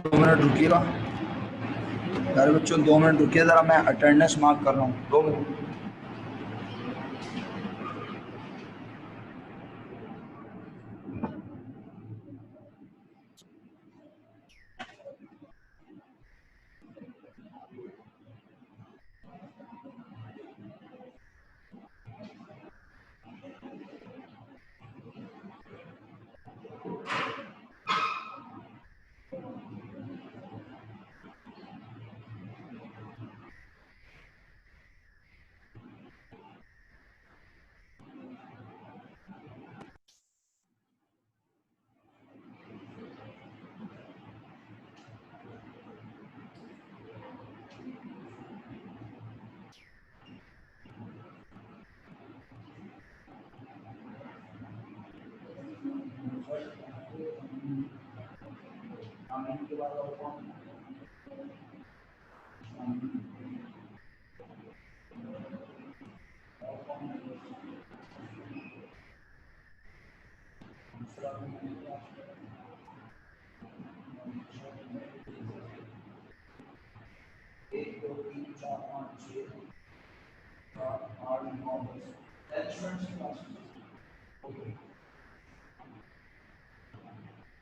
2 minute रुकिएगा यार बच्चों, 2 minute रुकिए ज़रा, मैं अटेंडेंस मार्क कर रहा हूँ। 2 मिनट।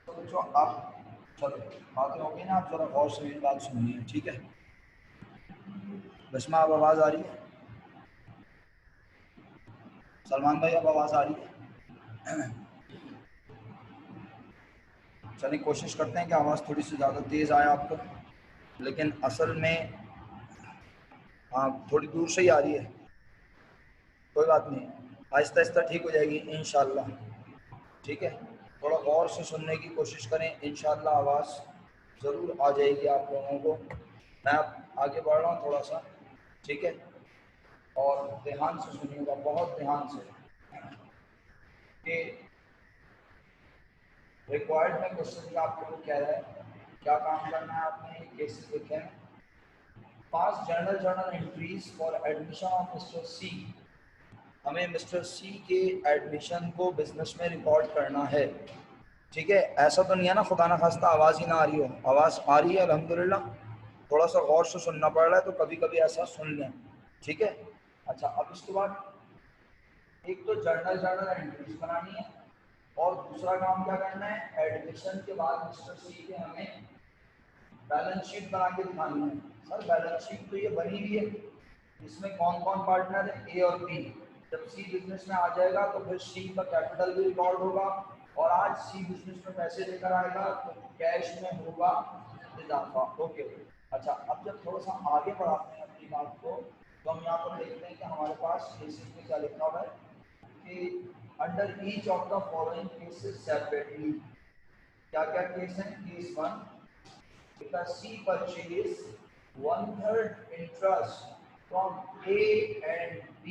तो बच्चों आप चलो, बातें हो गई ना, आप जरा गौर से मेरी बात सुनिए, ठीक है? बसमा, अब आवाज़ आ रही है? सलमान भाई, अब आवाज़ आ रही है? चलिए कोशिश करते हैं कि आवाज़ थोड़ी सी ज़्यादा तेज़ आए आपको, लेकिन असल में हाँ थोड़ी दूर से ही आ रही है। कोई बात नहीं, आहिस्ता आहिस्ता ठीक हो जाएगी इंशाल्लाह, ठीक है? थोड़ा गौर से सुनने की कोशिश करें, इंशाल्लाह आवाज़ ज़रूर आ जाएगी आप लोगों को। मैं अब आगे बढ़ रहा हूँ थोड़ा सा, ठीक है? और ध्यान से सुनिएगा, बहुत ध्यान से, कि रिक्वायर्ड में क्वेश्चन का आप लोगों को कह रहा है क्या काम करना है आपने। केसेस लिखे हैं, pass journal entries for admission of mister C. हमें मिस्टर सी के एडमिशन को बिजनेस में रिकॉर्ड करना है, ठीक है? ऐसा तो नहीं है ना खुदा ना खास्ता आवाज़ ही ना आ रही हो, आवाज़ आ रही है अल्हम्दुलिल्लाह। थोड़ा सा गौर से सुनना पड़ रहा है तो कभी कभी ऐसा सुन लें, ठीक है? अच्छा, अब इसके बाद एक तो जर्नल एंट्रीज बनानी है, और दूसरा काम क्या करना है, एडमिशन के बाद मिस्टर सी के हमें बैलेंस शीट बना के दिखानी है। सर बैलेंस शीट तो ये बनी हुई है, इसमें कौन कौन पार्टनर है, ए और बी। जब सी बिजनेस में आ जाएगा तो फिर सी का कैपिटल भी रिकॉर्ड होगा, और आज सी बिजनेस में पैसे लेकर आएगा तो कैश में होगा इजाफा। ओके, अच्छा अब जब थोड़ा सा आगे बढ़ाते हैं अपनी बात को, तो हम यहाँ पर देखते हैं कि हमारे पास केसेस में क्या लिखा हुआ है कि under each of the following cases separately, क्या क्या केस हैं। Case 1, because C purchased 1/3 interest from A and B,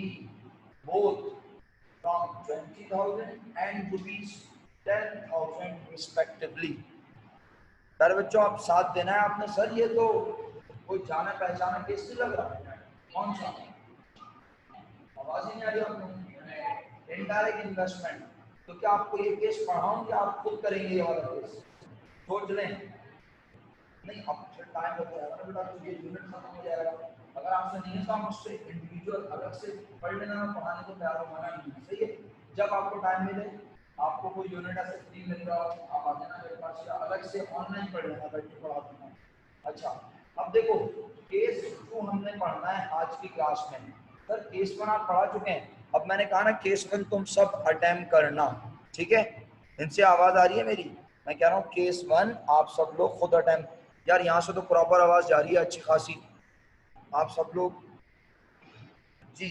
both from 20,000 and rupees 10,000 respectively। Sir बच्चों आप साथ देना है आपने। सर ये तो कोई जाना पहचाना केस नहीं लग रहा, कौन सा? आवाज ही नहीं आ रही आप लोगों। इनडायरेक्ट इन्वेस्टमेंट, तो क्या आपको ये केस पढ़ाऊं या आप खुद करेंगे ये वाला केस? सोच लें। नहीं अब फिर टाइम हो जाएगा ना बेटा, तो ये यूनिट खत्म हो जाएगा। अगर आपसे नहीं है तो आप मुझसे इंडिविजुअल अलग से पढ़ लेना, मैं पढ़ाने को तैयार हूँ, मना नहीं है, सही है? जब आपको टाइम मिले, आपको कोई यूनिट ऐसे फ्री मिल रहा हो, आप आ जाना मेरे पास, या अलग से ऑनलाइन पढ़ लेना, बैठ के पढ़ा दूंगा। अच्छा अब देखो, केस 2 हमने पढ़ना है आज की क्लास में। सर केस 1 आप पढ़ा चुके हैं, अब मैंने कहा ना केस 1 तुम सब अटेम्प्ट करना, ठीक है? इनसे आवाज आ रही है मेरी? मैं कह रहा हूँ केस 1 आप सब लोग खुद अटेम्प्ट। यार यहाँ से तो प्रॉपर आवाज जा रही है अच्छी खासी, आप सब लोग जी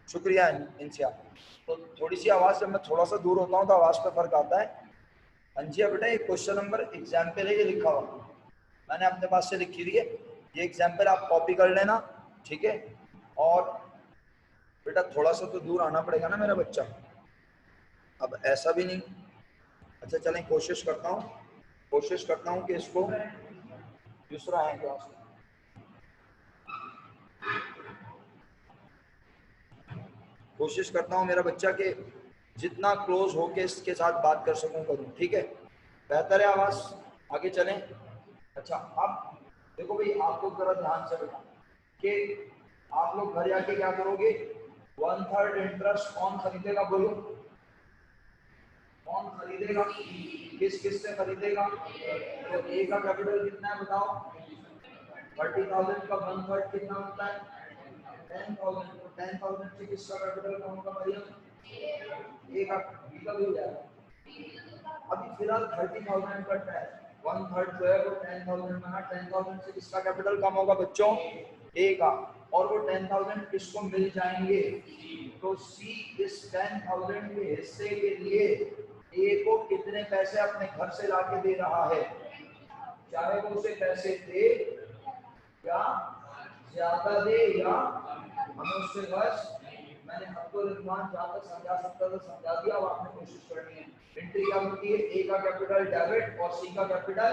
शुक्रिया इनसे। तो थोड़ी सी आवाज, जब मैं थोड़ा सा दूर होता हूँ तो आवाज पे फर्क आता है। अंजिया बेटा एक क्वेश्चन नंबर एग्जाम्पल है, ये लिखा हुआ मैंने अपने पास से लिखी हुई है, ये एग्जाम्पल आप कॉपी कर लेना, ठीक है? और बेटा थोड़ा सा तो दूर आना पड़ेगा ना मेरा बच्चा, अब ऐसा भी नहीं। अच्छा चलें कोशिश करता हूँ कि इसको दूसरा है क्लास में, कोशिश करता हूँ मेरा बच्चा के जितना क्लोज होके इसके साथ बात कर सकूं करूं, ठीक है? बेहतर है आवाज, आगे चलें। अच्छा, अब देखो भाई, आप लोग जरा ध्यान से बेटा कि आप लोग घर जाके क्या करोगे, 1/3 इंटरेस्ट कौन खरीदेगा बोलो, कौन खरीदेगा, किस किस से खरीदेगा, तो ए का कैपिटल कितना है बताओ, 30,000 का 1/3 कितना होता है, 10,000, तो 10,000 से किसका कैपिटल कम होगा मरियम, ए का, बी का भी हो जाएगा। अभी फिलहाल 30,000 का टैक्स 1/3 जो है वो 10,000 बना, 10,000 से किसका कैपिटल कम होगा बच्चों, ए का, और वो 10,000 किसको मिल जाएंगे, तो सी इस 10,000 के हिस्से के लिए ए को कितने पैसे अपने घर से लाके दे रहा है, चाहे वो उसे पैसे दे या ज्यादा दे या हमें उससे बस, मैंने अब्दुल रहमान जहाँ तक समझा सकता था समझा दिया, अब आपने कोशिश करनी है। एंट्री क्या होती है, ए का कैपिटल डेबिट और सी का कैपिटल,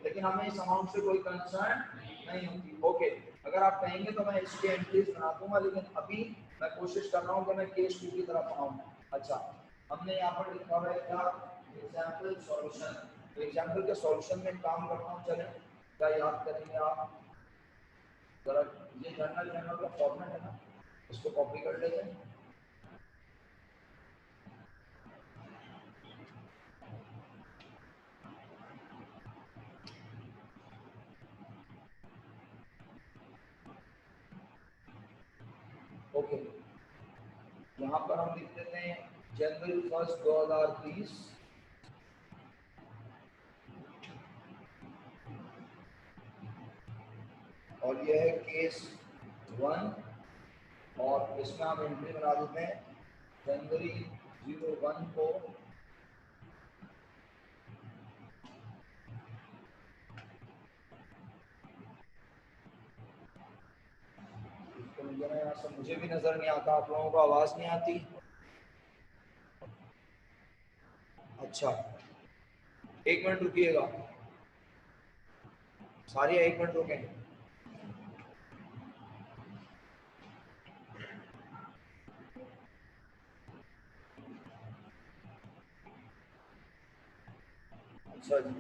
लेकिन हमें इस अमाउंट से कोई कंसर्न नहीं होती। ओके, अगर आप कहेंगे तो मैं इसकी एंट्रीज बना दूंगा, लेकिन अभी मैं कोशिश कर रहा हूँ कि मैं केस 2 की तरफ आऊँ। अच्छा, हमने यहाँ पर लिखा हुआ है क्या, एग्जाम्पल सॉल्यूशन, तो एग्जाम्पल के सॉल्यूशन में काम करता हूँ। चले, क्या याद करेंगे आप जरा, ये जनरल का फॉर्मेट है ना, इसको कॉपी कर लेते हैं। ओके, यहाँ पर हम लिख देते हैं जनवरी 1 2030, और यह है केस 1, और इसमें हम एंट्री बना देते हैं जनवरी 01 को यहाँ से मुझे भी नजर नहीं आता, आप लोगों को आवाज नहीं आती, अच्छा 1 मिनट रुकिएगा, सारी 1 मिनट रुकें। अच्छा जी,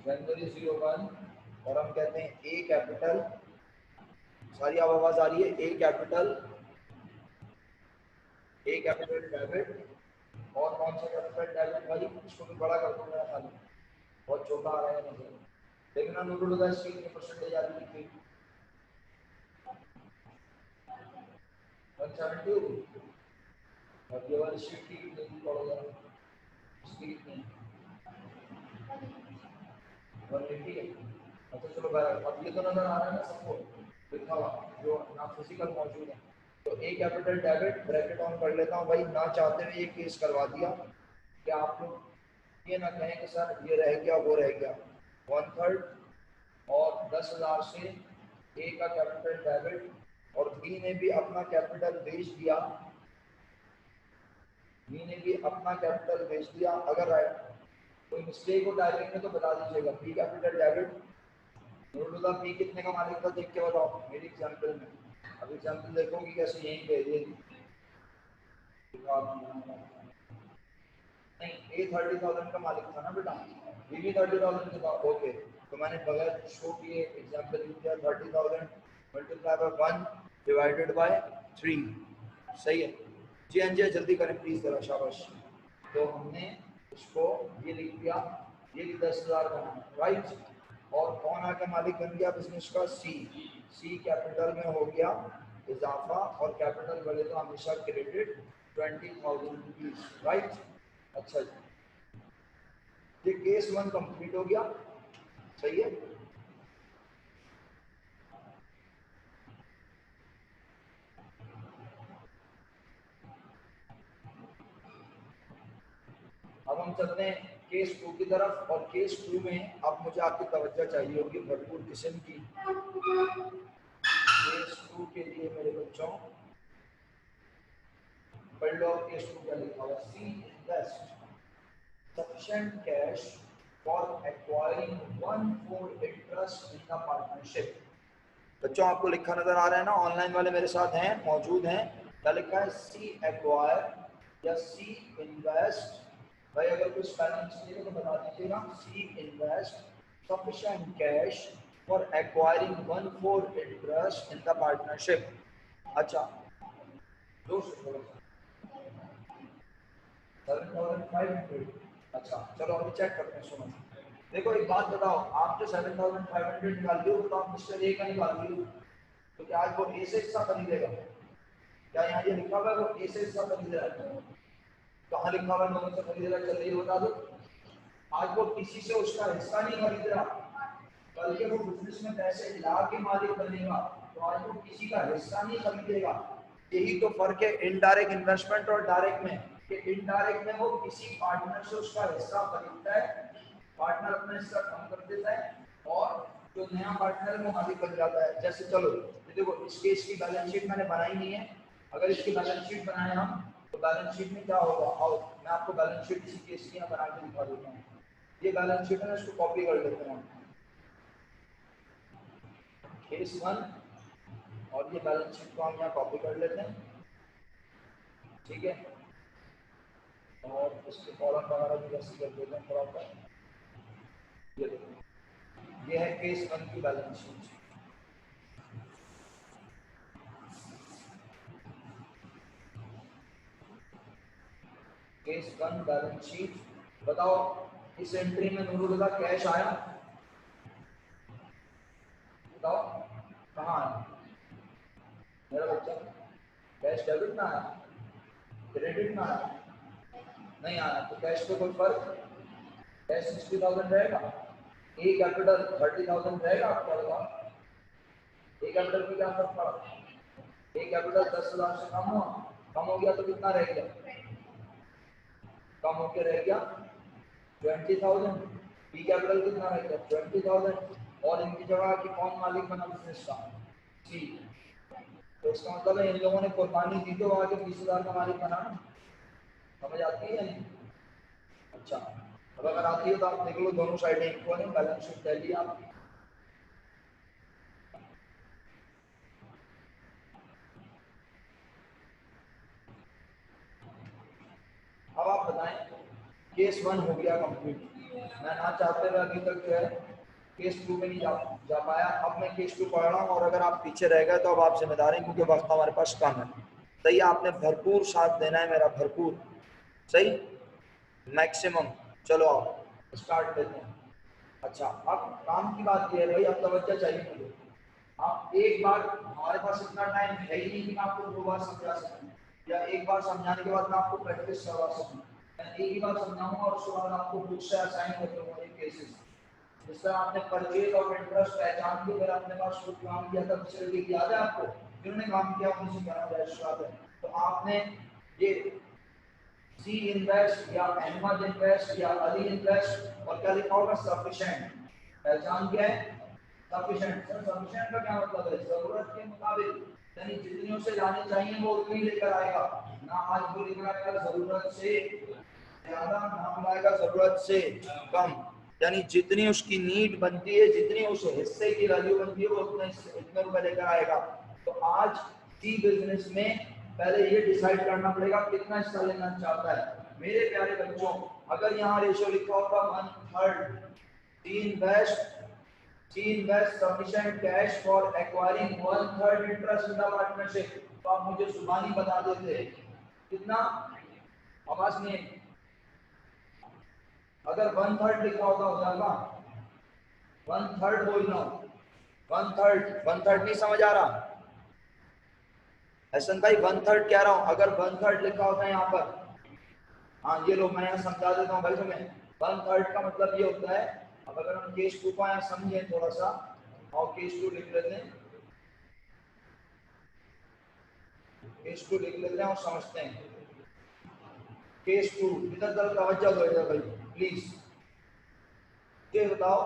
जनवरी 01, और हम कहते हैं ए कैपिटल, सारी अब आवाज आ रही है, ए कैपिटल, ए कैपिटल डेबिट, और कौन सा कैपिटल डेबिट भाई, इसको भी बड़ा कर दूंगा खाली, बहुत छोटा आ रहा है मुझे, लेकिन ना नोट होगा इसकी कितनी परसेंटेज आ रही थी, 170, और ये वाली शीट की कितनी पड़ोगा, इसकी कितनी 180 है। अच्छा चलो भाई, अब ये तो नजर आ रहा है ना सबको लिखा हुआ, जो ना फिजिकल मौजूद है, तो ए कैपिटल डेबिट ब्रैकेट ऑन कर लेता हूँ भाई, ना चाहते हुए ये केस करवा दिया कि आप लोग ये ना कहें कि सर ये रह गया वो रह गया, 1/3 और 10,000 से ए का कैपिटल डेबिट, और बी ने भी अपना कैपिटल बेच दिया, बी ने भी अपना कैपिटल बेच दिया। अगर कोई मिस्टेक हो टाइपिंग में तो बता दीजिएगा, B capital debit, Noorullah B कितने का मालिक था देख के बताओ मेरी एग्जाम्पल में, अब एग्जाम्पल देखोगी कैसे, यहीं पे ये नहीं, ए 30,000 का मालिक था ना बेटा, बी भी 30,000 का था, ओके, तो मैंने बगैर शो किए एग्जाम्पल यूज किया, 30,000 मल्टीप्लाई बाय 1 डिवाइडेड बाय 3, सही है जी, हाँ जी, जल्दी करें प्लीज जरा, शाबाश। तो हमने इसको ये लिख दिया, ये भी 10,000 बना, राइट, और कौन आके मालिक बन गया बिजनेस का, सी, सी कैपिटल में हो गया इजाफा, और कैपिटल बढ़े तो हमेशा क्रेडिट 20,000 रुपीज, राइट। अच्छा जी, ये केस 1 कंप्लीट हो गया, सही है। अब हम चलते हैं केस 2 की तरफ, और केस 2 में अब मुझे आपकी तवज्जो चाहिए होगी भरपूर किस्म की। केस 2 के लिए मेरे बच्चों पढ़ लो, केस 2 क्या लिखा हुआ, सी invest sufficient cash for acquiring 1/4 interest in the partnership। बच्चों आपको लिखा नजर आ रहा है ना, ऑनलाइन वाले मेरे साथ हैं, मौजूद हैं, क्या लिखा है, सी एक्वायर या सी इन्वेस्ट भाई अगर कुछ बैलेंस चाहिए तो बता दीजिएगा। C invest sufficient cash for acquiring 1/4 interest in the partnership. अच्छा 7,500। अच्छा चलो अभी चेक करते हैं। सुनो देखो एक बात बताओ, आप जो 7,500 निकाल रहे हो तो आप मिस्टर ए का निकाल रही हो, तो क्या आज वो ए से हिस्सा खरीदेगा? क्या यहाँ ये लिखा हुआ है वो ए से हिस्सा खरीद रहा है? कहाँ लिखा हुआ है दोनों से खरीद रहा है? चलिए बता दो। आज वो किसी से उसका हिस्सा नहीं खरीद रहा, बल्कि वो बिजनेस में पैसे ला के मालिक बनेगा, तो आज वो किसी का हिस्सा नहीं खरीदेगा। यही तो फर्क है इनडायरेक्ट इन्वेस्टमेंट और डायरेक्ट में, कि इनडायरेक्ट में वो किसी पार्टनर से उसका हिस्सा खरीदता है, पार्टनर अपना हिस्सा कम कर देता है और जो नया पार्टनर है वो मालिक बन जाता है। जैसे चलो देखो इस केस की बैलेंस शीट मैंने बनाई नहीं है, अगर इसकी बैलेंस शीट बनाए हम तो बैलेंस शीट में क्या होगा, आओ मैं आपको बैलेंस शीट इसी केस की यहाँ बना के दिखा देता हूँ। ये बैलेंस शीट है, इसको कॉपी कर लेते हैं केस 1, और ये बैलेंस शीट को हम यहाँ कॉपी कर लेते हैं, ठीक है। और इसके कॉलम वगैरह भी जैसे कर देते हैं थोड़ा सा। ये देखो ये है केस 1 की balance sheet. Case 1 balance sheet. बताओ इस एंट्री में नूरुल का कैश आया? बताओ कहाँ आया मेरा बच्चा? कैश डेबिट में आया, क्रेडिट में आया? नहीं आया। तो कैश पे कोई फर्क? कैश 60,000 रहेगा, ए कैपिटल 30,000 रहेगा आपका लगा। ए कैपिटल में क्या फर्क पड़ा? ए कैपिटल 10,000 से कम हुआ, कम हो गया तो कितना रह गया? कम होकर रह गया 20,000। बी कैपिटल कितना रह गया? 20,000। और इनकी जगह की कौन मालिक बना बिजनेस का? सी। तो इसका मतलब है इन लोगों ने कुर्बानी दी तो आगे 20,000 का मालिक बना ना। समझ आती है या नहीं? अच्छा अब अगर आती है तो आप देख लो दोनों साइडें इक्वल है, बैलेंस शीट ले लिया आपकी। अब आप बताएं केस 1 हो गया कंप्लीट। मैं ना चाहते हुए अभी तक जो है केस 2 में नहीं जा पाया। अब मैं केस 2 पढ़ रहा हूँ और अगर आप पीछे रह गए तो अब आप जिम्मेदार हैं क्योंकि वक्त हमारे पास कम है। सही, आपने भरपूर साथ देना है मेरा, भरपूर सही, मैक्सिमम। चलो आप स्टार्ट करते हैं। अच्छा अब काम की बात ये है भाई, अब तवज्जो चाहिए मुझे। आप एक बार, हमारे पास इतना टाइम है ही नहीं कि मैं आपको 2 बार समझा सकूं, या एक बार समझाने के बाद मैं आपको प्रैक्टिस करवा सकूं। मैं एक ही बार समझाऊंगा और उसके बाद आपको बुक से असाइन कर दूंगा एक केसेस। जिस तरह आपने परचेज ऑफ इंटरेस्ट पहचान के फिर अपने पास खुद काम किया था, फैसिलिटी याद है आपको? जिन्होंने काम किया उन्हीं से करा रजिस्ट्रार है। तो आपने ये सी इन्वेस्ट या अहमद इन्वेस्ट या अली इन्वेस्ट और क्या लिखा होगा? सफिशिएंट। पहचान क्या है? सफिशिएंट। सर सफिशिएंट का क्या मतलब है? जरूरत के मुताबिक, यानी जितनी उसे लानी चाहिए वो उतनी लेकर आएगा, ना आज वो लेकर आएगा जरूरत से ज्यादा, ना लाएगा जरूरत से कम। यानी जितनी उसकी नीड बनती है, जितनी उस हिस्से की वैल्यू बनती है वो उतने रुपए लेकर आएगा। तो आज सी बिजनेस में पहले ये डिसाइड करना पड़ेगा कितना हिस्सा लेना चाहता है। मेरे प्यारे बच्चों अगर यहाँ रेशियो लिखा होगा 1/3, C invest sufficient cash for acquiring 1/3 interest in the partnership, तो आप मुझे जुबानी बता देते कितना? आवाज में अगर 1/3 लिखा होगा हो जाएगा 1/3 बोलना, 1/3 नहीं समझ आ रहा हसन भाई? 1/3 कह रहा हूं, अगर 1/3 लिखा होता है यहाँ पर, हाँ ये लो मैं यहाँ समझा देता हूँ भाई तुम्हें। 1/3 का मतलब ये होता है, अब अगर हम केस 2 को यहाँ समझें थोड़ा सा, और केस 2 लिख लेते हैं, केस 2 लिख लेते हैं और समझते हैं। केस 2 इधर तरफ तवज्जो दो इधर भाई प्लीज। ये बताओ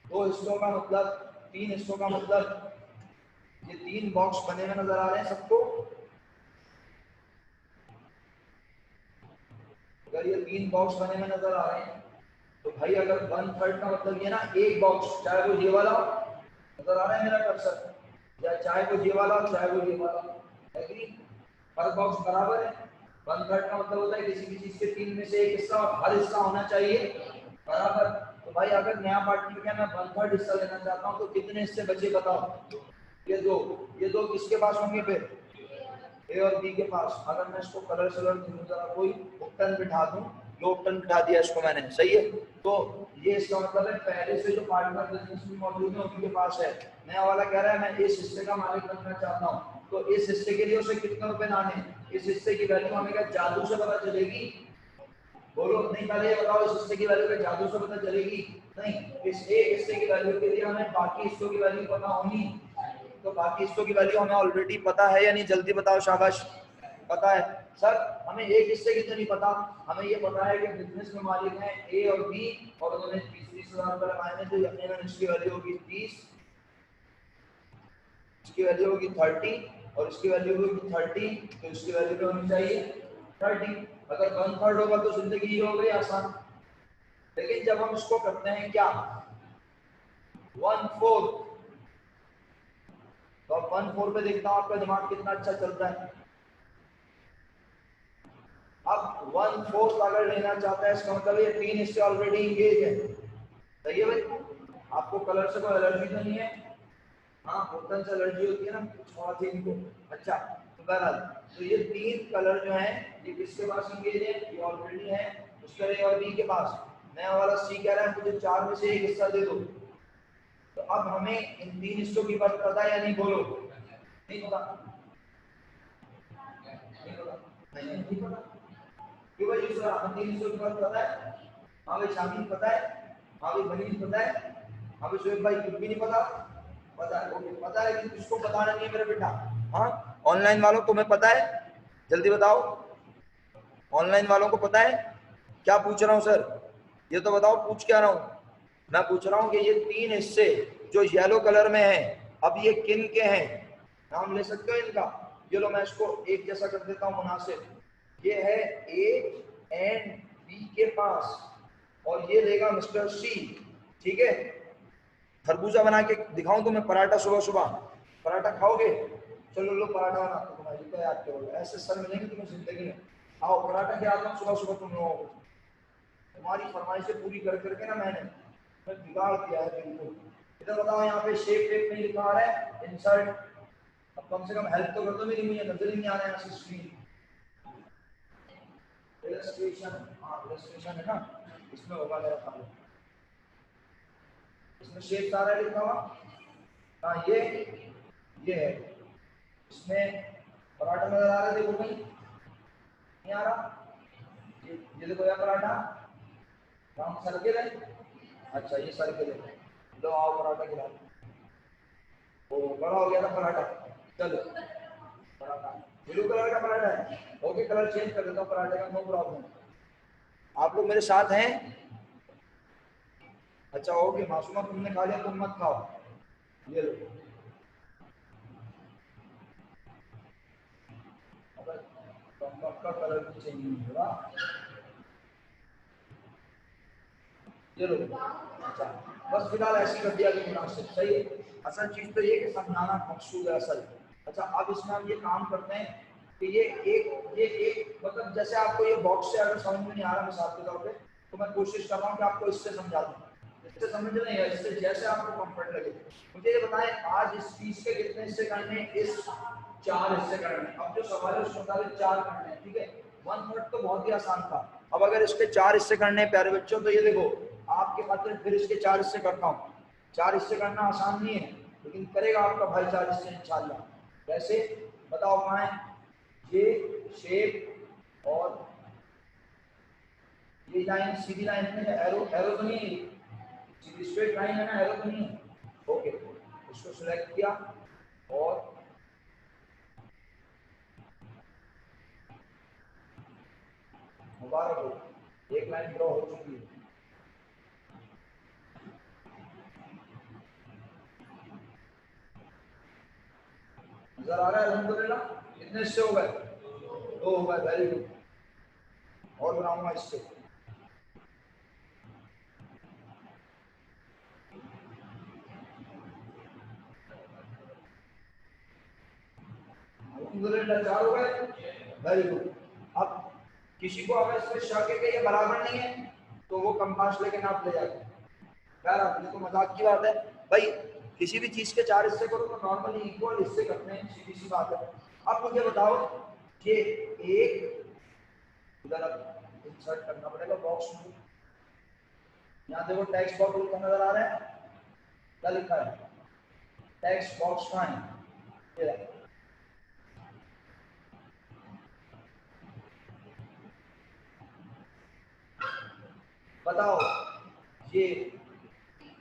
2 हिस्सों का मतलब, 3 हिस्सों का मतलब, ये 3 बॉक्स बने हुए नजर आ रहे हैं सबको? अगर ये 3 बॉक्स बने हुए नजर आ रहे हैं तो भाई अगर 1/3 का मतलब ये ना एक बॉक्स, चाहे वो ये वाला नजर आ रहा है मेरा कर्सर, या चाहे वो ये वाला चाहे वो ये वाला, एग्री? हर बॉक्स बराबर है। 1/3 का मतलब होता है किसी भी चीज के 3 में से एक हिस्सा, और हर हिस्सा होना चाहिए बराबर। तो भाई अगर नया पार्टनर क्या मैं 1/3 हिस्सा लेना चाहता हूँ तो कितने हिस्से बचे बताओ? ये दो किसके पास होंगे फिर? ए और बी के पास। अगर मैं इसको कलर सलर दूं जरा, कोई उपटन बिठा दूं, लो उपटन बिठा दिया इसको मैंने, सही है। तो ये इसका मतलब है पहले से जो पार्टनर बिजनेस में मौजूद है उनके पास है। नया वाला कह रहा है मैं इस हिस्से का मालिक बनना चाहता हूँ, तो इस हिस्से के लिए उसे कितने रुपए लाने? इस हिस्से की वैल्यू हमें क्या जादू से पता चलेगी? बोलो नहीं, पहले ये बताओ, इस हिस्से की वैल्यू क्या जादू से पता चलेगी? नहीं। इस एक हिस्से की वैल्यू के लिए हमें बाकी हिस्सों की वैल्यू पता होनी, तो बाकी हिस्सों की वैल्यू हमें ऑलरेडी पता है या नहीं? जल्दी बताओ, शाबाश। पता है सर, हमें एक हिस्से की तो नहीं पता, हमें ये पता है कि बिजनेस में मालिक हैं ए और बी, और उन्होंने 30,000 रुपए लगाए हैं, तो यकीनन इसकी वैल्यू होगी 30, इसकी वैल्यू होगी 30, और इसकी वैल्यू होगी 30, तो इसकी वैल्यू क्या होनी चाहिए? 30। अगर 1/3 होगा तो जिंदगी ये हो गई आसान। लेकिन जब हम इसको करते हैं क्या 1/4, तो अब 1/4 पे देखता हूँ आपका दिमाग कितना अच्छा चलता है। अब 1/4 अगर लेना चाहता है इसका मतलब ये 3 हिस्से ऑलरेडी इंगेज है, सही है भाई। आपको कलर से कोई एलर्जी तो नहीं है? हाँ, बर्तन से एलर्जी होती है ना थोड़ा सी इनको। अच्छा, तो बहरहाल तो ये 3 कलर जो है ये किसके पास इंगेज है? ये ऑलरेडी है उसके ए और बी के पास। नया वाला सी कह रहा है मुझे 4 में से एक हिस्सा दे दो। तो अब हमें इन 3 हिस्सों की बात पता है या नहीं? बोलो। नहीं पता? नहीं पता? नहीं पता? क्यों भाई? दूसरा हम 3 हिस्सों की बात पता है? हाँ भाई शामिल पता है? हाँ भाई बनीन पता है? हाँ भाई शोएब भाई कुछ भी नहीं पता? पता है, ओके पता है, लेकिन किसको बताना नहीं है मेरा बेटा? हाँ, ऑनलाइन वालों को मैं पता है? जल्दी बताओ, ऑनलाइन वालों को पता है? क्या पूछ रहा हूँ सर, ये तो बताओ पूछ क्या रहा हूँ? मैं पूछ रहा हूँ कि ये 3 हिस्से जो येलो कलर में हैं, अब ये किन के हैं? नाम ले सकते हो इनका? ये लो मैं इसको एक जैसा कर देता हूँ मुनासिब। ये है ए एंड बी के पास, और ये लेगा मिस्टर सी, ठीक है। खरबूजा बना के दिखाऊं तुम्हें, पराठा सुबह सुबह? पराठा खाओगे? चलो लो पराठा बनाता हूं तुम्हारे लिए, तो याद करोगे, ऐसे सर मिलेंगे तुम्हें जिंदगी में। आओ पराठा खिलाता हूं सुबह सुबह तुम लोगों को। तुम्हारी फरमाइशें पूरी कर करके ना मैं बिगाड़ दिया है बिल्कुल। इधर बताओ, यहाँ पे शेप वेप नहीं लिखा आ रहा है, इंसर्ट। अब कम से कम हेल्प तो कर दो मेरी, मुझे नजर ही नहीं आ रहा है यहाँ से स्क्रीन। इलस्ट्रेशन, हाँ इलस्ट्रेशन है ना, इसमें होगा मेरा काम। इसमें शेप सारा लिखा हुआ, हाँ ये है। इसमें पराठा नजर आ रहा है? देखो भाई, नहीं आ रहा? ये देखो यार पराठा, राउंड सर्किल है। अच्छा ये सर्किल है, लो आओ पराठा खिला। ओ बड़ा हो गया ना पराठा। चलो पराठा ब्लू कलर का पराठा है, ओके कलर चेंज कर देता हूँ पराठे का, नो प्रॉब्लम। आप लोग मेरे साथ हैं? अच्छा ओके, मासूमा तुमने खा लिया, तुम मत खाओ, ये लो। का कलर भी चेंज नहीं हुआ, ये लो। अच्छा, बस फिलहाल ऐसी कर दिया कि मुनासिब, सही है। असल चीज तो ये कि समझाना मकसूद है असल। अच्छा अब इसमें हम ये काम करते हैं कि ये एक मतलब जैसे आपको ये बॉक्स से अगर समझ में नहीं आ रहा मिसाल के तौर पे, तो मैं कोशिश कर रहा हूँ कि आपको इससे समझा दूँ। इससे समझ नहीं है, इससे जैसे आपको कंफर्ट लगे। मुझे ये बताएं, आज इस चीज के कितने हिस्से करने हैं? इस 4 हिस्से करने हैं। अब जो सवाल है उसके मुताबिक 4 करने हैं, ठीक है। 1/3 तो बहुत ही आसान था। अब अगर इसके 4 हिस्से करने हैं प्यारे बच्चों, तो ये देखो आपके खातिर फिर इसके 4 हिस्से करता हूँ। 4 हिस्से करना आसान नहीं है, लेकिन करेगा आपका भाई 4 हिस्से इंशाल्लाह। कैसे बताओ कहाँ है? ये शेप और ये लाइन सीधी लाइन में एरो, एरो तो नहीं है, सीधी स्ट्रेट लाइन है ना, एरो तो नहीं है। ओके, इसको सिलेक्ट किया और मुबारक हो, एक लाइन ड्रॉ हो चुकी है। नजर आ रहा है? अल्हम्दुलिल्लाह। कितने हिस्से हो गए? 2 हो गए, वेरी गुड। और बनाऊंगा इससे। अल्हम्दुलिल्लाह 4 हो गए, वेरी गुड। अब किसी को अगर इसमें शक है कि ये बराबर नहीं है तो वो कंपास लेके नाप ले जाते हैं। यार अपने तो मजाक की बात है भाई, किसी भी चीज के 4 हिस्से करो तो नॉर्मली इक्वल हिस्से करते हैं, सीधी सी बात है। अब मुझे बताओ ये एक इधर अब इंसर्ट करना पड़ेगा बॉक्स में। यहाँ देखो टेक्स्ट बॉक्स लिखा नजर आ रहा है, क्या लिखा है? टेक्स्ट बॉक्स कहाँ है? ये बताओ ये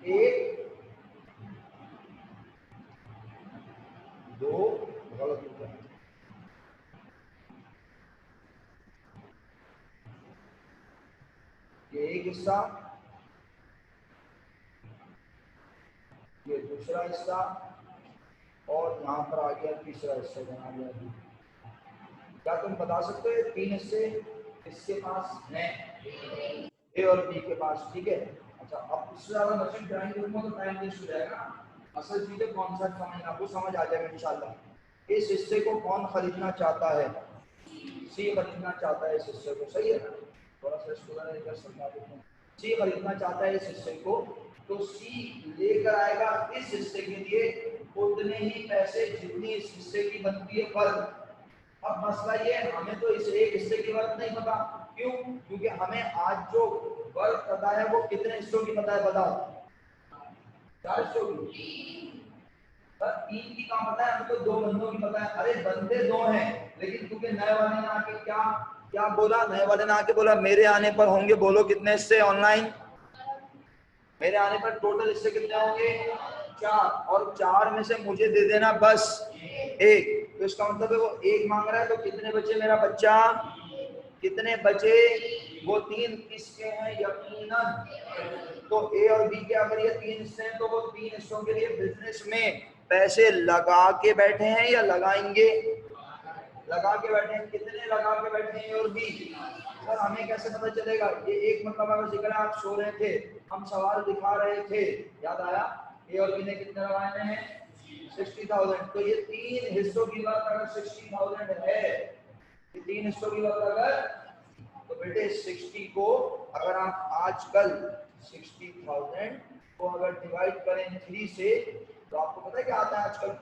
एक दो गलत हो गया, ये एक हिस्सा, ये दूसरा हिस्सा और यहाँ पर आ गया तीसरा हिस्सा बना लिया। क्या तुम बता सकते हो ये 3 हिस्से इसके पास हैं, ए और बी के पास? ठीक है। अच्छा अब इससे ज्यादा मशीन ड्राइंग करूंगा तो टाइम वेस्ट हो जाएगा। असल चीजें कॉन्सेप्ट समझना, आपको समझ आ जाएगा इंशाल्लाह। इस हिस्से को कौन खरीदना चाहता है? सी खरीदना चाहता है इस हिस्से को, सही है। थोड़ा सा इसको लेकर समझा देता हूँ। सी खरीदना चाहता है इस हिस्से को, तो सी लेकर आएगा इस हिस्से के लिए उतने ही पैसे जितनी इस हिस्से की बनती है फर्क। अब मसला ये है, हमें तो इस एक हिस्से की वर्क नहीं पता। क्यों? क्योंकि हमें आज जो वर्क पता है वो कितने हिस्सों की पता है? बताओ। 4 हिस्सों की। पर 3 की कहाँ पता है? हमें तो 2 बंदों की पता है। अरे बंदे 2 हैं, लेकिन क्योंकि नए वाले ने आके क्या क्या बोला? नए वाले ने आके बोला मेरे आने पर होंगे, बोलो कितने हिस्से ऑनलाइन? मेरे आने पर टोटल हिस्से कितने होंगे? 4, और 4 में से मुझे दे देना बस 1। तो इसका मतलब है वो 1 मांग रहा है, तो कितने बचे मेरा बच्चा? कितने बचे? वो 3 किसके हैं? यकीनन तो ए और बी के अगर ये 3 हिस्से हैं तो वो 3 हिस्सों के लिए बिजनेस में पैसे लगा के बैठे हैं या लगाएंगे? लगा के बैठे हैं। कितने लगा के बैठे हैं ए और बी? सर हमें कैसे पता चलेगा? ये एक मतलब अगर जिक्र है, आप सो रहे थे, हम सवाल दिखा रहे थे, याद आया ए और बी ने कितने लगाए हैं? 60,000। तो ये 3 हिस्सों की बात अगर 60,000 है, ये 3 हिस्सों की बात अगर, तो बेटे 60 को अगर आप आजकल 60,000 को अगर डिवाइड करें 3 से, तो आपको पता है क्या आता है आजकल?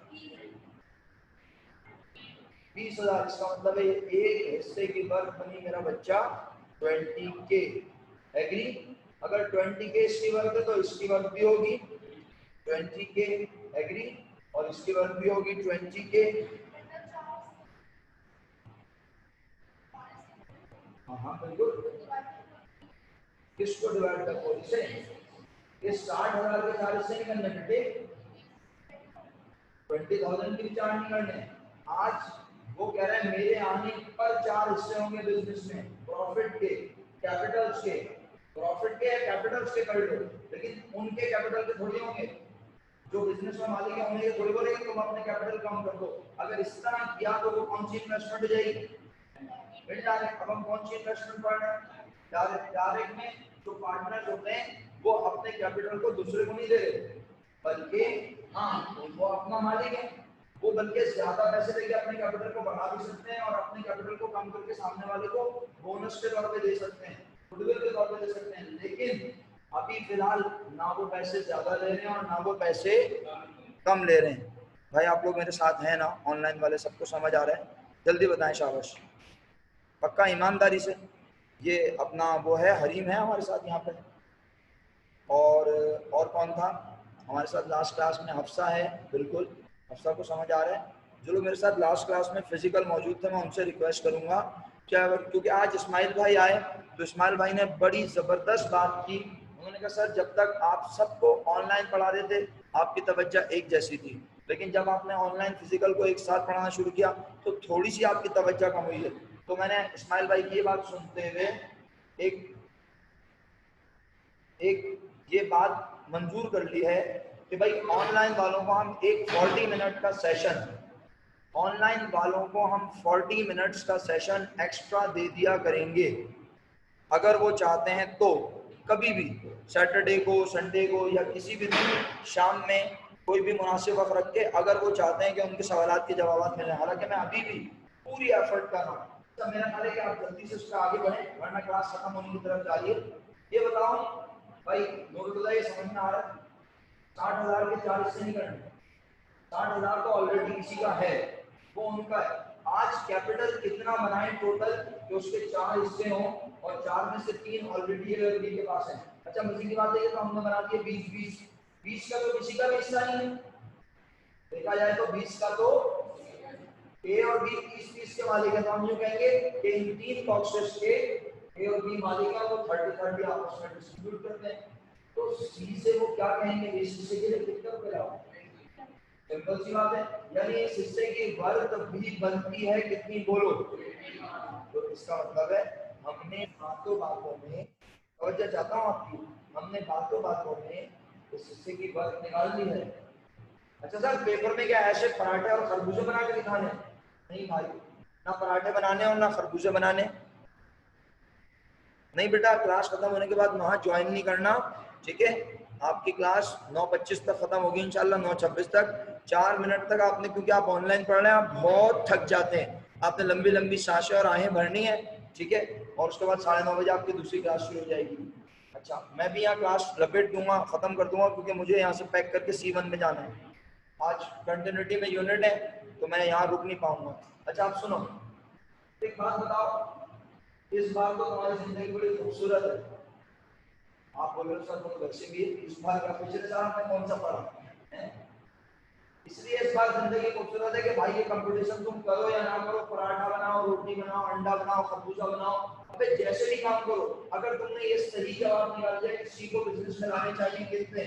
20,000। इसका मतलब है एक हिस्से की वर्क बनी मेरा बच्चा 20K। एग्री? अगर 20K इसकी वर्क है तो इसकी वर्क भी होगी 20K। एग्री? और इसकी वर्क भी होगी 20K। हाँ बिल्कुल। किसको डिवाइड कर इसे? ये 60,000 के 4 हिस्से नहीं करने बेटे, 20,000 के 4 नहीं करने। आज वो कह रहे हैं मेरे आने पर 4 हिस्से होंगे बिजनेस में, प्रॉफिट के, कैपिटल्स के। प्रॉफिट के या कैपिटल्स के कर लो, लेकिन उनके कैपिटल के थोड़ी होंगे। जो बिजनेस में मालिक है उन्हें थोड़ी बोलेंगे तुम अपने कैपिटल कम कर दो। अगर इस तरह किया तो वो कौन सी इन्वेस्टमेंट हो जाएगी? इनडायरेक्ट। अब हम कौन सी इन्वेस्टमेंट पढ़ रहे हैं? डायरेक्ट। डायरेक्ट में जो पार्टनर्स होते हैं वो अपने कैपिटल को दूसरे को नहीं दे रहे, बल्कि हाँ वो अपना मालिक है, वो बल्कि ज्यादा पैसे देके अपने कैपिटल को बढ़ा भी सकते हैं और अपने कैपिटल को कम करके सामने वाले को बोनस के तौर पे दे सकते हैं, गुडविल के तौर पे दे सकते हैं। लेकिन अभी फिलहाल ना वो पैसे ज्यादा ले रहे हैं और ना वो पैसे कम ले रहे हैं। भाई आप लोग मेरे साथ हैं ना? ऑनलाइन वाले सबको समझ आ रहा है? जल्दी बताएं शाबाश, पक्का ईमानदारी से। ये अपना वो है हरीम है हमारे साथ यहाँ पे, और कौन था हमारे साथ लास्ट क्लास में? हफ्सा है। बिल्कुल हफ्सा को समझ आ रहा है। जो लोग मेरे साथ लास्ट क्लास में फिजिकल मौजूद थे मैं उनसे रिक्वेस्ट करूंगा क्या, क्योंकि आज इस्माइल भाई आए तो इस्माइल भाई ने बड़ी ज़बरदस्त बात की। उन्होंने कहा सर जब तक आप सबको ऑनलाइन पढ़ा रहे थे आपकी तवज्जो एक जैसी थी, लेकिन जब आपने ऑनलाइन फिजिकल को एक साथ पढ़ाना शुरू किया तो थोड़ी सी आपकी तवज्जो कम हुई है। तो मैंने इस्माइल भाई की ये बात सुनते हुए एक ये बात मंजूर कर ली है कि भाई ऑनलाइन वालों को हम एक 40 मिनट का सेशन, ऑनलाइन वालों को हम 40 मिनट्स का सेशन एक्स्ट्रा दे दिया करेंगे अगर वो चाहते हैं तो। कभी भी सैटरडे को, संडे को या किसी भी दिन शाम में कोई भी मुनासिब वक्त रख के अगर वो चाहते हैं कि उनके सवालात के जवाब मिलें। हालांकि मैं अभी भी पूरी एफर्ट कर रहा हूँ तो मेरा ख्याल है कि आप जल्दी से उसका आगे बढ़े वरना क्लास खत्म होने की तरफ जा रही है। ये बताओ भाई, नोबेला ये समझ में आ रहा है 60,000 के 4 हिस्से नहीं करने। 60,000 तो ऑलरेडी किसी का है, वो उनका है। आज कैपिटल कितना बनाए टोटल कि उसके 4 हिस्से हों और 4 में से 3 ऑलरेडी बी के पास है। अच्छा मजे की बात है तो हमने बना दिए 20 का तो किसी का भी हिस्सा नहीं है। देखा जाए तो 20 का तो ए और बी 30 के मालिक है, तो हम यूं कहेंगे कि इन 3 बॉक्सेस के ए और बी मालिक है, वो 30-30 आपस में डिस्ट्रीब्यूट करते हैं। तो सी से वो क्या कहेंगे, इस हिस्से के लिए कितना मिला, सिंपल सी बात है। यानी इस हिस्से की वर्थ भी बनती है कितनी, बोलो। तो इसका मतलब है हमने बातों बातों में, तवज्जो चाहता हूँ आपकी, हमने बातों बातों में इस हिस्से की वर्थ निकाल ली है। अच्छा सर पेपर में क्या ऐसे पराठे और खरबूजे बना के दिखाने? नहीं भाई, ना पराठे बनाने और ना खरबूजे बनाने। नहीं बेटा, क्लास खत्म होने के बाद वहां ज्वाइन नहीं करना, ठीक है। आपकी क्लास 9:25 तक खत्म होगी इंशाल्लाह, 9:26 तक। 4 मिनट तक आपने, क्योंकि आप ऑनलाइन पढ़ रहे हैं, आप बहुत थक जाते हैं, आपने लंबी लंबी सांसें और आहें भरनी है, ठीक है। और उसके बाद 9:30 बजे आपकी दूसरी क्लास शुरू हो जाएगी। अच्छा मैं भी यहाँ क्लास लपेट दूंगा, खत्म कर दूंगा, क्योंकि मुझे यहाँ से पैक करके C1 में जाना है। आज कंटिन्यूटी में यूनिट है तो मैं यहाँ रुक नहीं पाऊंगा। अच्छा आप सुनो, एक बात बताओ, इस बार तो तुम्हारी जिंदगी बड़ी खूबसूरत है। आप बोल रहे सर तो वैसे भी इस बार का पिछले साल में कौन सा पढ़ा है? इसलिए इस बार जिंदगी खूबसूरत है कि भाई ये कंपटीशन तुम करो या ना करो, पराठा बनाओ, रोटी बनाओ, अंडा बनाओ, खरबूजा बनाओ, अबे जैसे भी काम करो, अगर तुमने ये सही जवाब निकाल दिया कि सी को बिजनेस में लाने चाहिए कितने,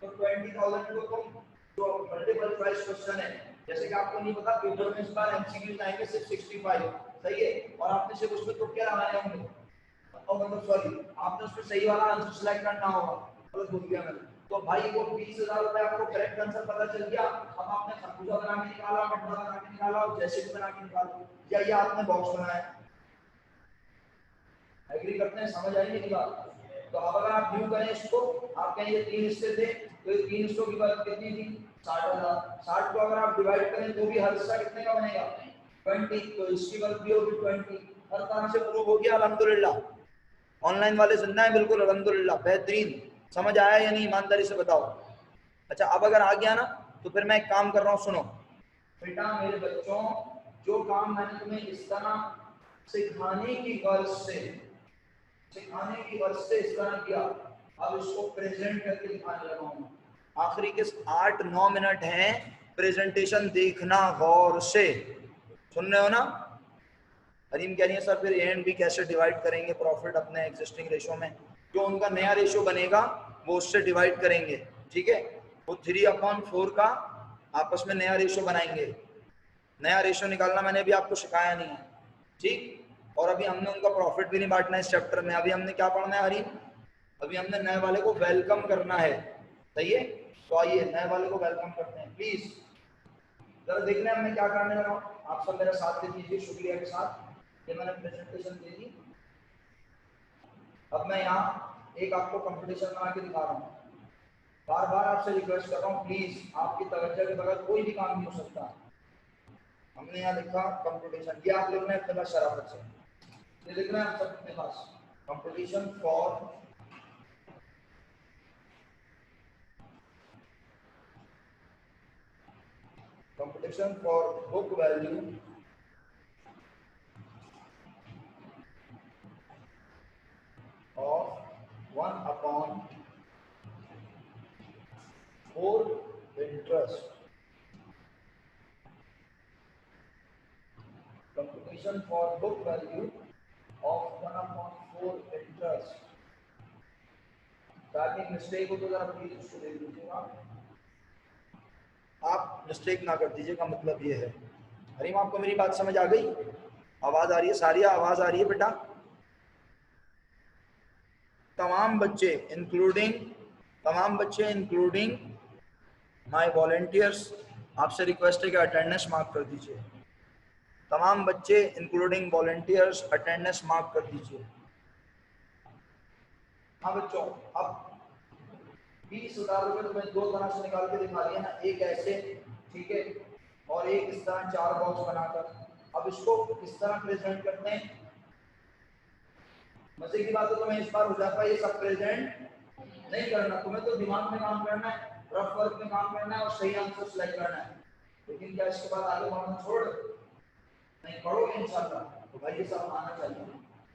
तो 20,000 को तुम, जो मल्टीपल चॉइस क्वेश्चन है, जैसे कि आपको नहीं पता पेपर में इस बार एमसीक्यू आएंगे सिर्फ 65, सही है, और आपने सिर्फ उसमें तुक्के लगाने होंगे, और मतलब सॉरी आपने उसमें सही वाला आंसर सिलेक्ट करना होगा, गलत बोल दिया मैंने। तो भाई वो 20,000 रुपए आपको करेक्ट आंसर पता चल गया, अब आपने खरबूजा बना के निकाला, अंडा बना के निकाला, और जैसे भी बना के निकाला, या ये आपने बॉक्स बनाया। एग्री करते हैं, समझ आई मेरी बात? तो अब अगर आप न्यू करें इसको, आप कहें ये 3 हिस्से थे, तो ये 3 हिस्सों की बात कितनी थी, 60,000। 60 को अगर आप डिवाइड करें तो भी हर हिस्सा कितने का बनेगा, 20, तो इसकी वर्थ भी होगी 20। हर तरह से प्रूव हो गया अल्हम्दुलिल्लाह। ऑनलाइन वाले जिंदा है बिल्कुल अल्हम्दुलिल्लाह, बेहतरीन। समझ आया या नहीं, ईमानदारी से बताओ। अच्छा अब अगर आ गया ना, तो फिर मैं एक काम कर रहा हूँ, सुनो बेटा मेरे बच्चों, जो काम मैंने तुम्हें इस तरह सिखाने की गर्ज से, सिखाने की वर्ष से इस तरह किया, अब इसको प्रेजेंट करके दिखाने लगा हूं। आखिरी के 8-9 मिनट हैं, प्रेजेंटेशन देखना गौर से, सुन रहे हो ना? हरीम कह रही है सर फिर ए एंड बी कैसे डिवाइड करेंगे प्रॉफिट अपने एग्जिस्टिंग रेशो में? जो उनका नया रेशो बनेगा वो उससे डिवाइड करेंगे, ठीक है। वो 3/4 का आपस में नया रेशो बनाएंगे। नया रेशो निकालना मैंने अभी आपको सिखाया नहीं है, ठीक। और अभी हमने उनका प्रॉफिट भी नहीं बांटना है इस चैप्टर में। अभी हमने क्या पढ़ना है हरीम? अभी हमने नए वाले को वेलकम करना है, सही है। तो आइए नए वाले को वेलकम करते हैं, प्लीज जरा देख लें मैं क्या करने लगा हूँ। आप सब मेरा साथ दे दीजिए शुक्रिया के साथ। ये मैंने प्रेजेंटेशन दे दी। अब मैं यहाँ एक आपको कंपटीशन बना के दिखा रहा हूँ। बार बार आपसे रिक्वेस्ट कर रहा हूँ, प्लीज आपकी तवज्जो के बगैर कोई भी काम नहीं हो सकता। हमने यहाँ लिखा कंपटीशन, ये आप लिखना है अपने पास शराफत से, ये लिखना है आप सब अपने पास, competition for book value of 1/4 interest. Computation for book value of 1/4 interest. Typing mistake हो तो जरा प्लीज उसको देख लीजिएगा, आप मिस्टेक ना कर दीजिएगा, मतलब ये है। हरीम आपको मेरी बात समझ आ गई? आवाज आ रही है? सारी आवाज आ रही है बेटा? तमाम बच्चे इंक्लूडिंग माय वॉलंटियर्स, आपसे रिक्वेस्ट है कि अटेंडेंस मार्क कर दीजिए। तमाम बच्चे इंक्लूडिंग वॉलंटियर्स अटेंडेंस मार्क कर दीजिए। हाँ बच्चों, अब 20,000 रुपये तो मैं 2 तरह से निकाल के दिखा दिया ना, एक ऐसे, ठीक है, और एक इस तरह 4 बॉक्स बनाकर। अब इसको किस तरह प्रेजेंट करते हैं? मजे की बात है तो मैं इस बार हो जाता है, ये सब प्रेजेंट नहीं करना, तुम्हें तो दिमाग में काम करना है, रफ वर्क में काम करना है और सही आंसर सिलेक्ट करना है। लेकिन क्या इसके बाद आगे बढ़ना छोड़ नहीं पढ़ोगे इंशाल्लाह? तो भाई ये सब आना चाहिए,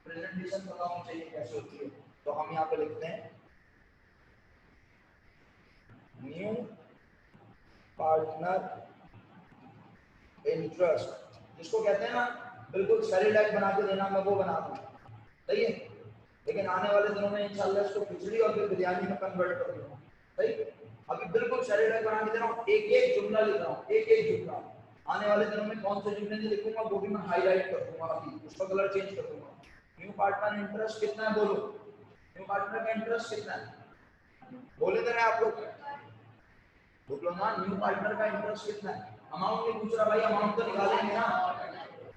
प्रेजेंटेशन पता होना चाहिए कैसे होती है। तो हम यहाँ पे लिखते हैं न्यू पार्टनर इंटरेस्ट, जिसको कहते हैं ना बिल्कुल सेरेलैक बना के देना, मैं वो बना दूँ, सही है। लेकिन आने वाले दिनों में इंशाल्लाह इसको खिचड़ी और फिर बिरयानी में कन्वर्ट कर दूंगा, सही। अभी बिल्कुल सेरेलैक बना के दे रहा हूँ, एक एक जुमला लिख रहा हूँ, एक एक जुमला। आने वाले दिनों में कौन से जुमले लिखूंगा वो भी मैं हाईलाइट कर दूंगा, अभी उसका कलर चेंज कर दूंगा। न्यू पार्टनर इंटरेस्ट कितना है बोलो, न्यू पार्टनर का इंटरेस्ट कितना है बोले तो आप लोग बोलो ना, न्यू पार्टनर का इंटरेस्ट कितना है? अमाउंट नहीं पूछ रहा भाई, अमाउंट तो निकालेंगे ना,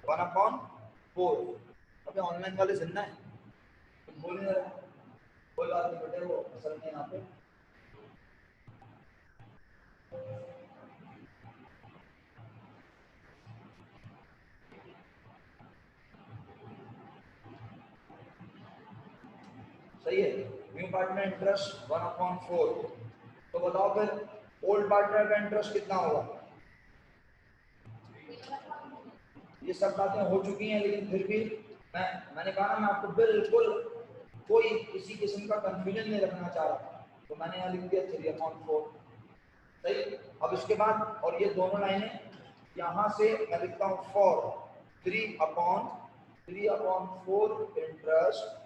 1/4। अबे ऑनलाइन वाले जिंदा है, तुम बोल नहीं रहे, कोई बात नहीं बेटे, वो असल में यहाँ पे सही है। New partner interest 1/4। तो बताओ फिर ओल्ड पार्टनर का इंटरेस्ट कितना होगा? ये सब बातें हो चुकी हैं, लेकिन फिर भी मैंने कहा ना, मैं आपको बिल्कुल कोई किसी किस्म का कंफ्यूजन नहीं रखना चाह रहा, तो मैंने यहाँ लिख दिया 3/4, सही। अब इसके बाद और ये दोनों लाइनें यहाँ से मैं लिखता हूँ फॉर 3/4 इंटरेस्ट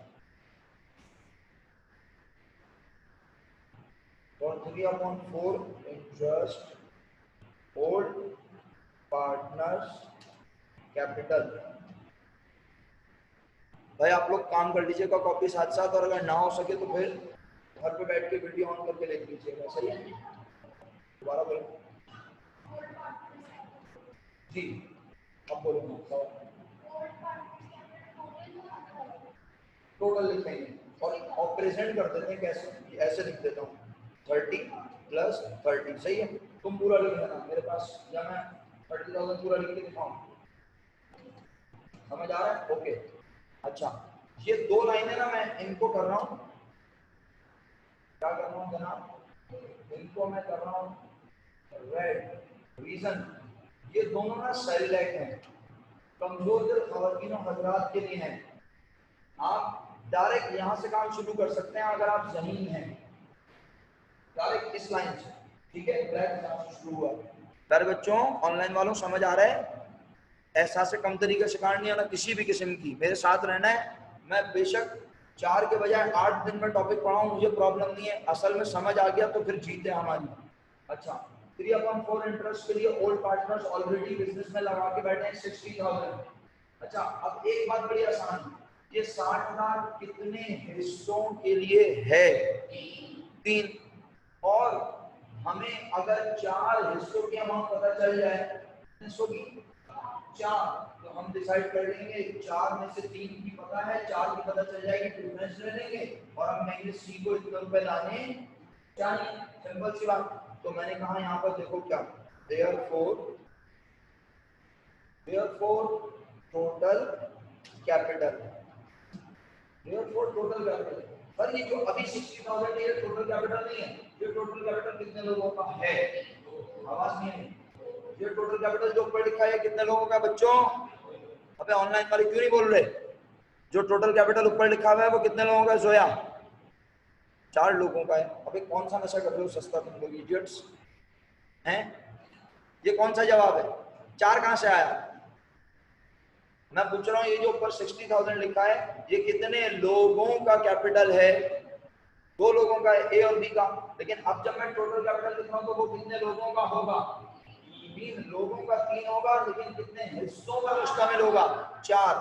और 3/4 इंटरेस्ट ओल्ड पार्टनर्स कैपिटल। भाई आप लोग काम कर लीजिएगा कॉपी साथ साथ, और अगर ना हो सके तो फिर घर पे बैठ के वीडियो ऑन करके लिख लीजिएगा, सही है। दोबारा बोलो जी, अब बोलो टोटल लिखेंगे और प्रेजेंट कर देते हैं कैसे, ऐसे लिख देता हूँ 30 + 30, सही है। तुम पूरा लिख लेना मेरे पास, या मैं 30,000 पूरा लिख के दिखाऊँ, समझ आ रहा है? ओके अच्छा, ये दो लाइनें ना मैं इनको कर रहा हूँ, क्या कर रहा हूँ जनाब, इनको मैं कर रहा हूँ रेड। रीजन, ये दोनों ना सेरेलैक हैं, कमजोर दिल खवातीन और हजरात के लिए हैं। आप डायरेक्ट यहाँ से काम शुरू कर सकते हैं अगर आप जमीन हैं, डायरेक्ट इस लाइन से, ठीक है। ब्लैक यहाँ से शुरू हुआ। प्यारे बच्चों, ऑनलाइन वालों समझ आ रहा है? एहसास कम तरीके शिकार नहीं आना किसी भी किस्म की, मेरे साथ रहना है। मैं बेशक 4 के बजाय 8 दिन में टॉपिक पढ़ाऊं, मुझे प्रॉब्लम नहीं है, असल में समझ आ गया तो फिर जीते हमारी। अच्छा, 3/4 इंटरेस्ट के लिए ओल्ड पार्टनर्स ऑलरेडी बिजनेस में लगा के बैठे हैं 60,000। अच्छा, अब एक बात बड़ी आसान, ये 60,000 कितने हिस्सों के लिए है? 3। और हमें अगर 4 हिस्सों की अमाउंट पता चल जाए, हिस्सों की 4, तो हम डिसाइड कर लेंगे 4 में से 3 की पता है, 4 की पता चल जाएगी, डिफरेंस ले लेंगे और हम कहेंगे सी को इतने रुपए लाने चाहिए, सिंपल सी बात। तो मैंने कहा यहाँ पर देखो क्या, therefore total capital, total capital. पर ये जो अभी 60,000 है ये टोटल कैपिटल नहीं है, ये टोटल कैपिटल कितने लोगों का है? आवाज नहीं है। ये टोटल कैपिटल जो ऊपर लिखा है कितने लोगों का बच्चों? अबे ऑनलाइन वाले क्यों नहीं बोल रहे? जो टोटल कैपिटल ऊपर लिखा हुआ है वो कितने लोगों का है जोया? 4 लोगों का है। अबे कौन सा नशा कर रहे हो सस्ता तुम लोग इडियट्स हैं? ये कौन सा जवाब है? 4 कहां से आया? मैं पूछ रहा हूँ, ये जो ऊपर 60,000 लिखा है ये कितने लोगों का कैपिटल है? 2 लोगों का है, ए और बी का। लेकिन अब जब मैं टोटल कैपिटल लिख रहा हूँ तो वो कितने लोगों का होगा? 3 लोगों का 3 होगा, लेकिन कितने हिस्सों पर मुश्तमिल होगा? 4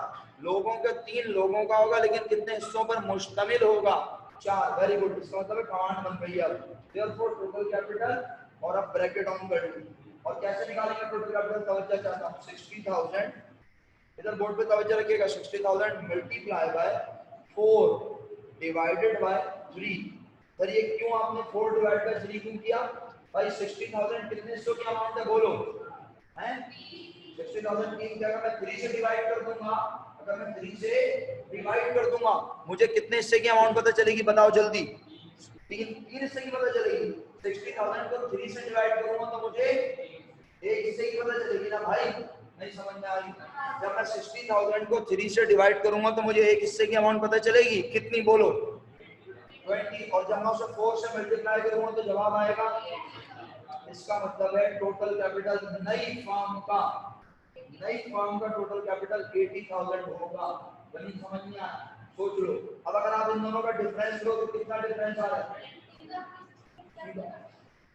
लोगों के 3 लोगों का होगा, लेकिन कितने हिस्सों पर मुश्तमिल होगा? 4। वेरी गुड, इसका मतलब कमांड बन गई है। देयरफॉर टोटल कैपिटल, और अब ब्रैकेट ऑन कर ली। और कैसे निकालेंगे टोटल कैपिटल? तवज्जो चाहता हूँ, 60,000 इधर बोर्ड पे तवज्जो रखिएगा, 60,000 multiply by 4 divided by 3। Sir ये क्यों आपने 4 डिवाइड बाय 3 क्यों किया? भाई 60,000 कितने हिस्सों की अमाउंट है बोलो? हैं 60,000 की जगह मैं 3 से डिवाइड कर दूंगा। अगर मैं 3 से डिवाइड कर दूंगा मुझे कितने हिस्से की अमाउंट पता चलेगी, बताओ जल्दी। तीन हिस्से की पता चलेगी। 60,000 को 3 से डिवाइड करूंगा तो मुझे एक हिस्से की पता चलेगी ना भाई, नहीं समझ में आ रही? जब मैं 60,000 को 3 से डिवाइड करूंगा तो मुझे एक हिस्से की अमाउंट पता चलेगी, कितनी बोलो? 20। और जब मैं उसे 4 से मल्टीप्लाई करूंगा तो जवाब आएगा। इसका मतलब है टोटल कैपिटल नई फर्म का टोटल कैपिटल 80,000 होगा। गणित समझ में आया? सोच लो। अब अगर आप इन दोनों का डिफरेंस लो तो कितना डिफरेंस आ रहा है?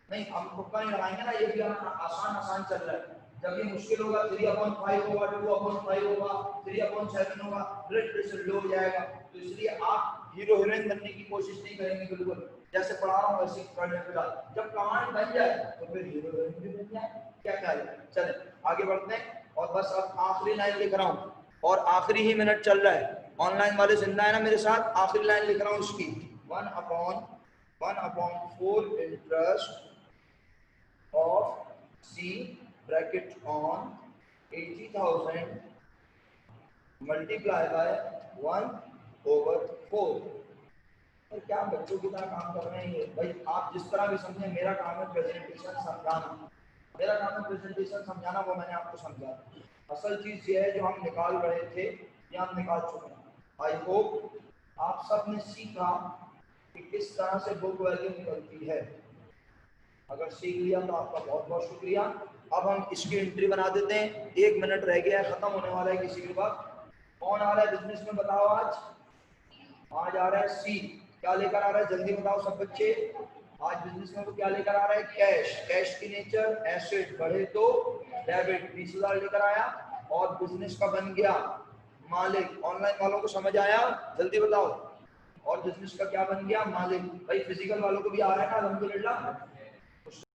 नहीं, हम तुक्का नहीं लगाएंगे ना, ये भी आसान चल रहा है। जब ये मुश्किल होगा 3/5 होगा, 2/5 होगा, 3/7 होगा, ब्लड प्रेशर लो हो जाएगा। तो इसलिए आप हीरो हीरोइन बनने की कोशिश नहीं करेंगे, बिल्कुल जैसे पढ़ा रहा हूँ वैसे पढ़ने का। जब कमांड बन जाए तो फिर हीरो हीरोइन भी बन जाए। क्या ख्याल है? चले आगे बढ़ते हैं। और बस अब आखिरी लाइन लिख रहा हूँ और आखिरी ही मिनट चल रहा है। ऑनलाइन वाले जिंदा है ना मेरे साथ? आखिरी लाइन लिख रहा हूँ इसकी। 1/4 interest of C bracket on 80,000 multiply by 1/4। तो क्या बच्चों की तरह काम कर रहे हैं ये भाई? आप जिस तरह भी समझे, मेरा काम है प्रेजेंटेशन समझाना। वो मैंने आपको समझा। असल चीज ये है जो हम निकाल रहे थे ये हम निकाल चुके हैं। आई होप आप सब ने सीखा कि किस तरह से बुक वैल्यू निकलती है। अगर सीख लिया तो आपका बहुत बहुत शुक्रिया। अब हम इसकी एंट्री बना देते हैं। 1 मिनट रह गया है, खत्म होने वाला है किसी के पास। कौन आ रहा है बिजनेस में, बताओ? आज आ रहा है सी। क्या लेकर आ रहा है जल्दी बताओ सब बच्चे। आज बिजनेस में वो क्या लेकर आ रहा है? कैश की नेचर एसेट बढ़े तो डेबिट 20,000 लेकर आया और बिजनेस का बन गया मालिक। ऑनलाइन वालों को समझ आया? जल्दी बताओ। और बिजनेस का क्या बन गया? मालिक। भाई फिजिकल वालों को भी आ रहा है ना? अल्हम्दुलिल्लाह।